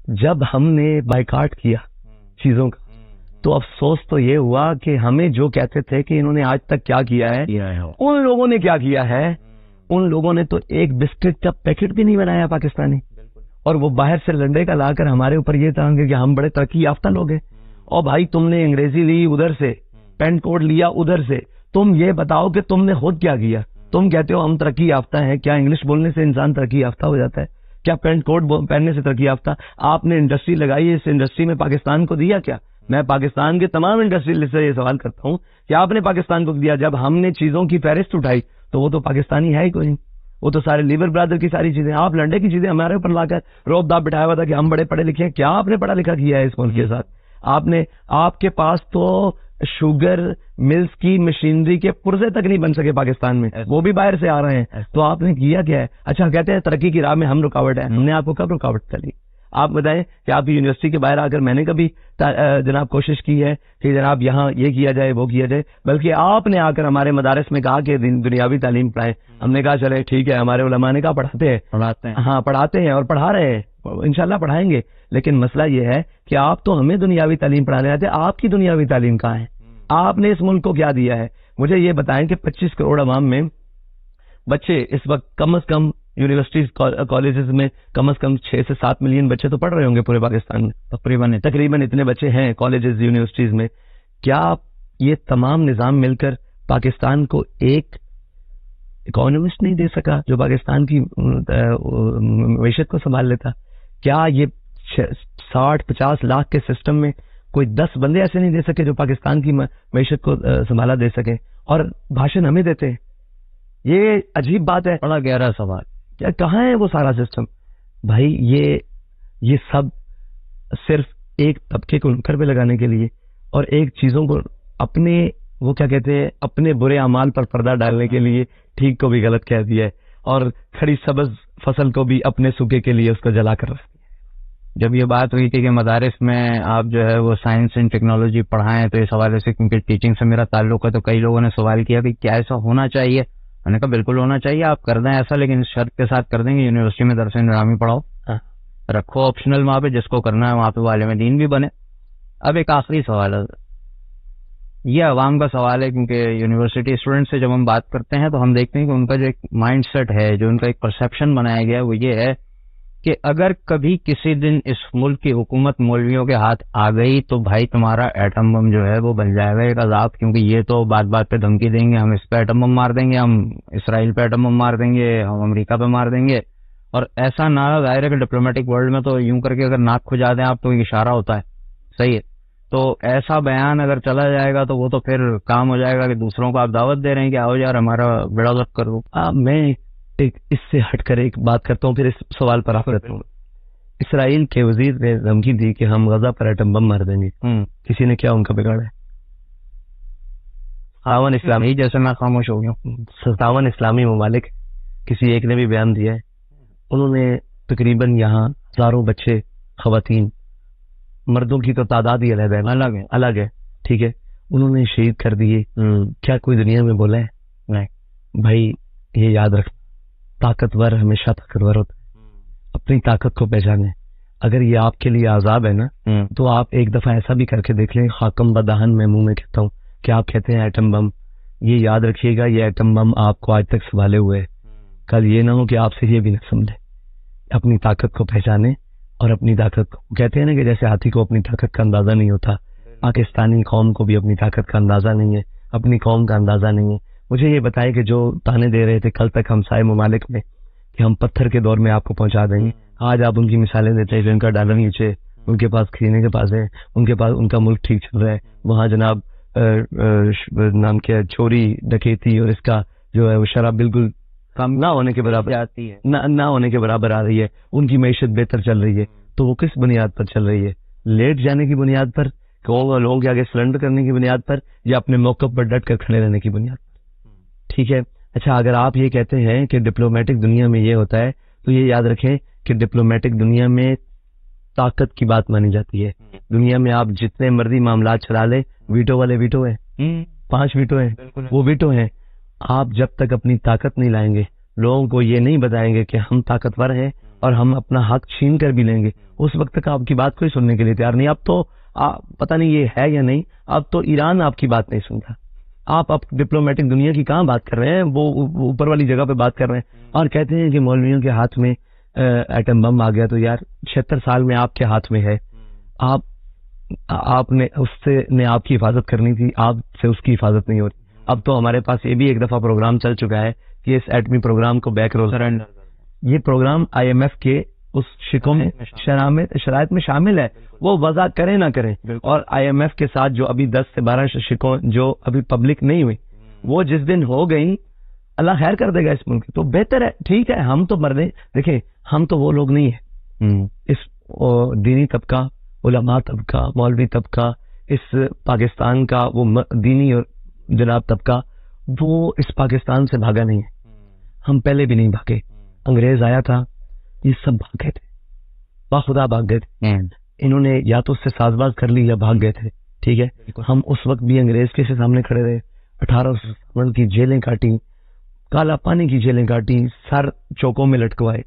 جب ہم نے بائیکاٹ کیا چیزوں کا تو افسوس تو یہ ہوا کہ ہمیں جو کہتے تھے کہ انہوں نے آج تک کیا کیا ہے، ان لوگوں نے کیا کیا ہے، ان لوگوں نے تو ایک بسکٹ کا پیکٹ بھی نہیں بنایا پاکستانی، اور وہ باہر سے لنڈے کا لا کر ہمارے اوپر یہ تھا کہ ہم بڑے ترقی یافتہ لوگ ہیں. اور بھائی تم نے انگریزی لی ادھر سے، پینٹ کوٹ لیا ادھر سے، تم یہ بتاؤ کہ تم نے خود کیا کیا. تم کہتے ہو ہم ترقی یافتہ ہیں، کیا انگلش بولنے سے انسان ترقی یافتہ ہو جاتا ہے؟ کیا پینٹ کوٹ پہننے سے ترقی یافتہ؟ آپ نے انڈسٹری لگائی، اس انڈسٹری میں پاکستان کو دیا کیا؟ میں پاکستان کے تمام انڈسٹری سے یہ سوال کرتا ہوں کہ آپ نے پاکستان کو دیا؟ جب ہم نے چیزوں کی فہرست اٹھائی تو وہ تو پاکستانی ہے ہی کوئی نہیں، وہ تو سارے لیبر برادر کی ساری چیزیں، آپ لنڈے کی چیزیں ہمارے اوپر لا کر روب داب بٹھایا ہوا تھا کہ ہم بڑے پڑھے لکھے ہیں. کیا آپ نے پڑھا لکھا کیا ہے اس ملک کے ساتھ؟ آپ کے پاس تو شوگر ملز کی مشینری کے پرزے تک نہیں بن سکے پاکستان میں، وہ بھی باہر سے آ رہے ہیں. تو آپ نے کیا کیا ہے؟ اچھا کہتے ہیں ترقی کی راہ میں ہم رکاوٹ ہے. ہم نے آپ کو کب رکاوٹ ڈالی؟ آپ بتائیں کہ آپ کی یونیورسٹی کے باہر آ کر میں نے کبھی جناب کوشش کی ہے کہ جناب یہاں یہ کیا جائے وہ کیا جائے؟ بلکہ آپ نے آ کر ہمارے مدارس میں کہا کہ دنیاوی تعلیم پڑھائیں. ہم نے کہا چلے ٹھیک ہے، ہمارے علماء نے کہا پڑھاتے ہیں، ہاں پڑھاتے ہیں اور پڑھا رہے ہیں، انشاءاللہ پڑھائیں گے. لیکن مسئلہ یہ ہے کہ آپ تو ہمیں دنیاوی تعلیم پڑھانے آتے، آپ کی دنیاوی تعلیم کہاں ہے؟ آپ نے اس ملک کو کیا دیا ہے؟ مجھے یہ بتائیں کہ 25 کروڑ عوام میں بچے اس وقت کم از کم یونیورسٹیز کالجز میں کم از کم 6 سے 7 ملین بچے تو پڑھ رہے ہوں گے پورے پاکستان میں، تقریباً اتنے بچے ہیں کالجز یونیورسٹیز میں. کیا یہ تمام نظام مل کر پاکستان کو ایک اکانومسٹ نہیں دے سکا جو پاکستان کی معیشت کو سنبھال لیتا؟ کیا یہ 60-50 لاکھ کے سسٹم میں کوئی 10 بندے ایسے نہیں دے سکے جو پاکستان کی معیشت کو سنبھالا دے سکے؟ اور بھاشن ہمیں دیتے ہیں. یہ عجیب بات ہے، بڑا گہرا سوال. کیا کہاں ہے وہ سارا سسٹم؟ بھائی یہ سب صرف ایک طبقے کو نکر پہ لگانے کے لیے اور ایک چیزوں کو اپنے وہ کیا کہتے ہیں اپنے برے اعمال پر پردہ ڈالنے کے لیے ٹھیک کو بھی غلط کہہ دیا ہے اور کھڑی سبز فصل کو بھی اپنے سوکھے کے لیے اس کو جلا کر رکھ دیا. جب یہ بات ہوئی تھی کہ مدارس میں آپ جو ہے وہ سائنس اینڈ ٹیکنالوجی پڑھائیں تو اس حوالے سے کیونکہ ٹیچنگ سے میرا تعلق ہے تو کئی لوگوں نے سوال کیا کہ کیا ایسا ہونا چاہیے؟ میں نے کہا بالکل ہونا چاہیے، آپ کر دیں ایسا، لیکن اس شرط کے ساتھ کر دیں گے یونیورسٹی میں درس نظامی پڑھاؤ، رکھو آپشنل وہاں پہ، جس کو کرنا ہے وہاں پہ عالم دین بھی بنے. اب ایک آخری سوال ہے، یہ عوام کا سوال ہے، کیونکہ یونیورسٹی اسٹوڈنٹ سے جب ہم بات کرتے ہیں تو ہم دیکھتے ہیں کہ ان کا جو ایک مائنڈ سیٹ ہے، جو ان کا ایک پرسیپشن بنایا گیا ہے وہ یہ ہے کہ اگر کبھی کسی دن اس ملک کی حکومت مولویوں کے ہاتھ آ گئی تو بھائی تمہارا ایٹم بم جو ہے وہ بن جائے گا ایک عذاب، کیونکہ یہ تو بات بات پہ دھمکی دیں گے، ہم اس پہ ایٹم بم مار دیں گے، ہم اسرائیل پہ ایٹم بم مار دیں گے، ہم امریکہ پہ مار دیں گے. اور ایسا نہ ظاہر ہے کہ ڈپلومیٹک ورلڈ میں تو یوں کر کے اگر ناک کھجا دیں آپ تو ایک اشارہ ہوتا ہے، صحیح ہے. تو ایسا بیان اگر چلا جائے گا تو وہ تو پھر کام ہو جائے گا کہ دوسروں کو آپ دعوت دے رہے ہیں کہ آؤ یار ہمارا بیڑا غرق کر دو. میں اس سے ہٹ کر ایک بات کرتا ہوں، پھر اس سوال پر آپ کرتا ہوں. اسرائیل کے وزیر نے دھمکی دی کہ ہم غزہ پر ایٹم بم مار دیں گے، کسی نے کیا ان کا بگاڑا ہے؟ 57 اسلامی، جیسے میں خاموش ہو گیا، 57 اسلامی ممالک کسی ایک نے بھی بیان دیا ہے. انہوں نے تقریباً یہاں ہزاروں بچے، خواتین، مردوں کی تو تعداد ہی الگ ہے، ٹھیک ہے، انہوں نے شہید کر دیے. کیا کوئی دنیا میں بولا ہے؟ نہیں. بھائی یہ یاد رکھ، طاقتور ہمیشہ طاقتور ہوتا ہے، اپنی طاقت کو پہچانے. اگر یہ آپ کے لیے عذاب ہے نا تو آپ ایک دفعہ ایسا بھی کر کے دیکھ لیں، خاکم بدہن میں منہ میں کہتا ہوں کہ آپ کہتے ہیں ایٹم بم، یہ یاد رکھیے گا یہ ایٹم بم آپ کو آج تک سنبھالے ہوئے ہے. کل یہ نہ ہو کہ آپ سے یہ بھی نہ سمجھے. اپنی طاقت کو پہچانے اور اپنی طاقت کو کہتے ہیں نا کہ جیسے ہاتھی کو اپنی طاقت کا اندازہ نہیں ہوتا، پاکستانی قوم کو بھی اپنی طاقت کا اندازہ نہیں ہے، اپنی قوم کا اندازہ نہیں ہے. مجھے یہ بتائے کہ جو تانے دے رہے تھے کل تک ہمسائے ممالک میں کہ ہم پتھر کے دور میں آپ کو پہنچا دیں گے، آج آپ ان کی مثالیں دیتے ہیں جو ان کا ڈالر نیچے، ان کے پاس کھینے کے پاس ہے، ان کے پاس ان کا ملک ٹھیک چل رہا ہے، وہاں جناب نام کیا چوری ڈکیتی اور اس کا جو ہے وہ شراب بالکل کم نہ ہونے کے برابر آتی ہے، نہ ہونے کے برابر آ رہی ہے، ان کی معیشت بہتر چل رہی ہے. تو وہ کس بنیاد پر چل رہی ہے؟ لیٹ جانے کی بنیاد پر، لوگوں کے آگے سلنڈر کرنے کی بنیاد پر، یا اپنے موقع پر ڈٹ کر کھڑے رہنے کی بنیاد پر؟ ٹھیک ہے. اچھا اگر آپ یہ کہتے ہیں کہ ڈپلومیٹک دنیا میں یہ ہوتا ہے تو یہ یاد رکھیں کہ ڈپلومیٹک دنیا میں طاقت کی بات مانی جاتی ہے. دنیا میں آپ جتنے مرضی معاملات چلا لیں، ویٹو والے ویٹو ہیں، 5 ویٹو ہیں، وہ ویٹو ہیں. آپ جب تک اپنی طاقت نہیں لائیں گے، لوگوں کو یہ نہیں بتائیں گے کہ ہم طاقتور ہیں اور ہم اپنا حق چھین کر بھی لیں گے، اس وقت تک آپ کی بات کوئی سننے کے لیے تیار نہیں. اب تو پتہ نہیں یہ ہے یا نہیں، اب تو ایران آپ کی بات نہیں سنتا. آپ ڈپلومیٹک دنیا کی کہاں بات کر رہے ہیں، وہ اوپر والی جگہ پہ بات کر رہے ہیں اور کہتے ہیں کہ مولویوں کے ہاتھ میں ایٹم بم آ گیا. تو یار 76 سال میں آپ کے ہاتھ میں ہے، آپ نے اس سے نے آپ کی حفاظت کرنی تھی، آپ سے اس کی حفاظت نہیں ہو رہی. اب تو ہمارے پاس یہ بھی ایک دفعہ پروگرام چل چکا ہے کہ اس ایٹمی پروگرام کو بیک رول سرنڈر. یہ پروگرام IMF کے اس شکوں میں شرائط میں شامل ہے، وہ وضع کریں نہ کریں. اور IMF کے ساتھ جو ابھی 10 سے 12 شکوں جو ابھی پبلک نہیں ہوئی، وہ جس دن ہو گئی اللہ خیر کر دے گا اس ملک. تو بہتر ہے، ٹھیک ہے. ہم تو مرنے دیکھیں، ہم تو وہ لوگ نہیں ہیں. اس دینی طبقہ، علماء طبقہ، مولوی طبقہ، اس پاکستان کا وہ دینی اور جناب طبقہ، وہ اس پاکستان سے بھاگا نہیں ہے. ہم پہلے بھی نہیں بھاگے. انگریز آیا تھا، یہ سب بھاگ گئے تھے، باخدا بھاگ گئے تھے. انہوں نے یا تو اس سے ساز باز کر لی یا بھاگ گئے تھے. ٹھیک ہے، ہم اس وقت بھی انگریز کے سامنے کھڑے رہے، 1857 کی جیلیں کاٹی، کالا پانی کی جیلیں کاٹی، سر چوکوں میں لٹکوائے.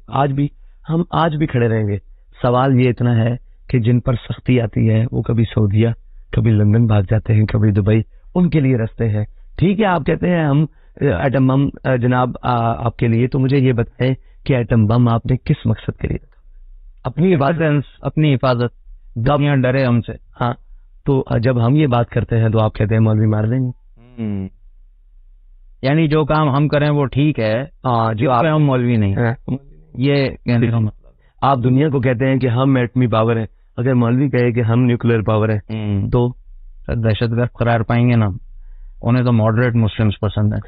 ہم آج بھی کھڑے رہیں گے. سوال یہ اتنا ہے کہ جن پر سختی آتی ہے وہ کبھی سعودیہ، کبھی لندن بھاگ جاتے ہیں، کبھی دبئی. ان کے لیے رستے ہیں. ٹھیک ہے، آپ کہتے ہیں ہم ایٹم بم جناب آپ کے لیے، تو مجھے یہ بتائیں کہ ایٹم بم آپ نے کس مقصد کے لیے رکھا؟ اپنی حفاظت. دنیا ڈرے ہم سے. ہاں، تو جب ہم یہ بات کرتے ہیں تو آپ کہتے ہیں مولوی مار دیں گے. یعنی جو کام ہم کریں وہ ٹھیک ہے، جو آپ ہم مولوی نہیں. یہ کہنے کا مطلب آپ دنیا کو کہتے ہیں کہ ہم ایٹمی پاور ہیں، اگر مولوی کہے کہ ہم نیوکلیر پاور ہیں تو دہشت گرد قرار پائیں گے نا. انہیں تو ماڈریٹ مسلمس پسند ہے.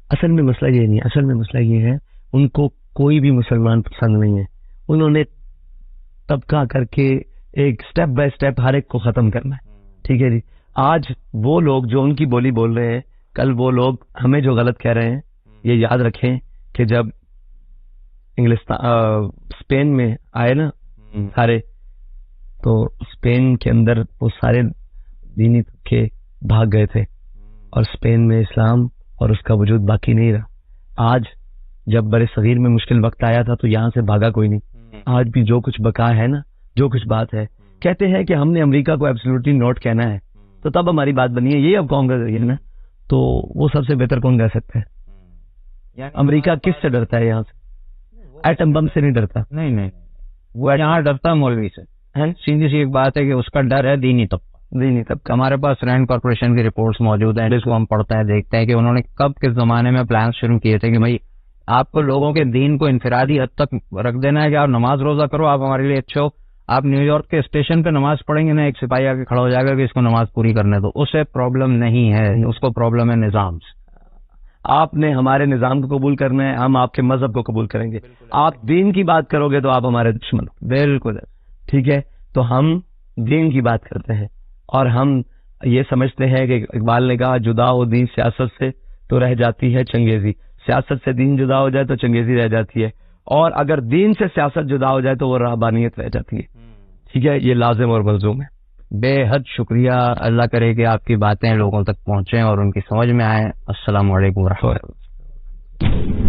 اصل میں مسئلہ یہ نہیں ہے، اصل میں مسئلہ یہ ہے ان کو کوئی بھی مسلمان پسند نہیں ہے. انہوں نے طبقہ کر کے ایک سٹیپ بائی سٹیپ ہر ایک کو ختم کرنا ہے. ٹھیک ہے جی. آج وہ لوگ جو ان کی بولی بول رہے ہیں، کل وہ لوگ ہمیں جو غلط کہہ رہے ہیں. یہ یاد رکھیں کہ جب اسپین میں آئے نا سارے، تو اسپین کے اندر وہ سارے دینی طبقے بھاگ گئے تھے اور اسپین میں اسلام اور اس کا وجود باقی نہیں رہا. آج جب برے صغیر میں مشکل وقت آیا تھا تو یہاں سے بھاگا کوئی نہیں. آج بھی جو کچھ بقا ہے نا، جو کچھ بات ہے، کہتے ہیں کہ ہم نے امریکہ کو ایبسولوٹلی نوٹ کہنا ہے تو تب ہماری بات بنی ہے. یہ اب کون کر رہی ہے نا، تو وہ سب سے بہتر کون کہہ سکتا ہے؟ امریکہ کس سے ڈرتا ہے؟ یہاں سے ایٹم بم سے نہیں ڈرتا. نہیں، وہ یہاں ڈرتا مولوی سے. سیدھی سی ایک بات ہے کہ اس کا ڈر ہے دینی طبقہ. ہمارے پاس رینڈ کارپوریشن کی رپورٹس موجود ہیں جس کو ہم پڑھتے ہیں، دیکھتے ہیں کہ انہوں نے کب کس زمانے میں پلانس شروع کیے تھے کہ بھائی آپ کو لوگوں کے دین کو انفرادی حد تک رکھ دینا ہے کہ آپ نماز روزہ کرو، آپ ہمارے لیے اچھے ہو. آپ نیو یارک کے اسٹیشن پہ نماز پڑھیں گے نا، ایک سپاہی آ کے کھڑا ہو جائے گا کہ اس کو نماز پوری کرنے دو. اسے پرابلم نہیں ہے، اس کو پرابلم ہے نظام سے. آپ نے ہمارے نظام کو قبول کرنا ہے، ہم آپ کے مذہب کو قبول کریں گے. آپ دین کی بات کرو گے تو آپ ہمارے دشمن. بالکل ٹھیک ہے. تو ہم دین کی بات کرتے ہیں اور ہم یہ سمجھتے ہیں کہ اقبال نے کہا جدا ہو دین سیاست سے تو رہ جاتی ہے چنگیزی. سیاست سے دین جدا ہو جائے تو چنگیزی رہ جاتی ہے، اور اگر دین سے سیاست جدا ہو جائے تو وہ رہبانیت رہ جاتی ہے. ٹھیک ہے، یہ لازم اور ملزوم ہے. بے حد شکریہ. اللہ کرے کہ آپ کی باتیں لوگوں تک پہنچیں اور ان کی سمجھ میں آئیں. السلام علیکم ورحمۃ اللہ.